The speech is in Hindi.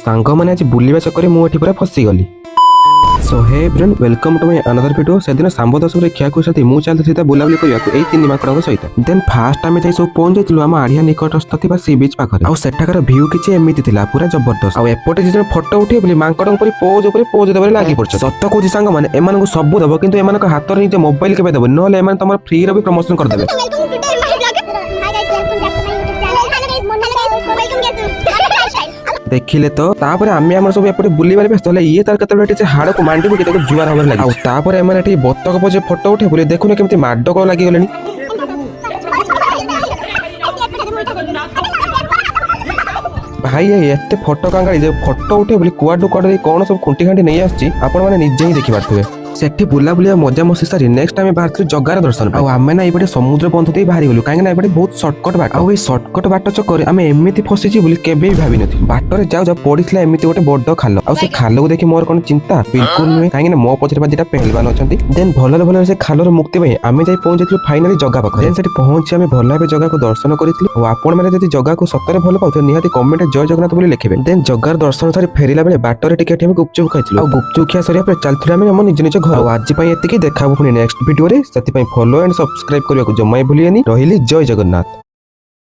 सांग मैंने आज बुलवा चक्कर में मुझे पूरा फसीगली। So hey everyone welcome to my another video. से दिन सांब दस क्या कहते मुझे चलती सीधा बुलाबुली करने तीन माकड़ सहित देन फास्ट आम जा सब पहुंच जाइलु आम आड़िया निकटस्थ थी सी बीच पाखे आठार भ्यू किसी एमती पूरा जबरदस्त आउटे जी फटो उठे बोली माकड़ पोज देवे लगी पड़े सत कौच सांग मैंने एम सब दब कि हाथ में निज मोबाइल के दब ना तुम फ्री भी प्रमोशन करदे। देखिले तो तापर आम सब एपटे बुलवार व्यस्त ये तार के हाड़ को मांडी पकड़ जुआर हमारे लगे तापर एम बतक पजे फटो उठे बोले देखुन केमती माड लगिगले। भाई एत फटो कांगाड़ी फटो उठे बोली कुआडू कुआडू कौन सब खुंटी खांटी नहीं आसी आपण मैंने निजे ही देखी पारे सेठी बुलाबुली मजा मस्ती सारी नेक्स्ट टाइम बाहर जगार दर्शन आम ना ये समुद्र बंध दे बाहरी गलु कहीं ये बहुत सर्टकट बाट आई सर्टकट बाट चक्कर आम एमती फसी बोली केबे भी भाभी नी बाटर जाऊ जाऊ पड़ा एमती गोटे बड़ खाल से खाल को देखी मोर कौन चिंता बिल्कुल नुहे कहीं मो पचर दिटा पहलवान अच्छा देन भल भल से खालर मुक्ति आम जा पहुंची फाइनाली जगह पाखे से पहुंची आम भल भाव जगह को दर्शन करूँ आपण मैंने जगह को सतरे भल पाते निहाती कमेंट जय जगन्नाथ बोली लिखे देन जगार दर्शन सारी फेरला बेले बाटर टिके गुपचुप खाई गुपचुप खिया सर चलते आम निज निज घर आज देखा पुणी नेक्स्ट वीडियो से फॉलो एंड सब्सक्राइब करने को जमा भूलिए रही जय जगन्नाथ।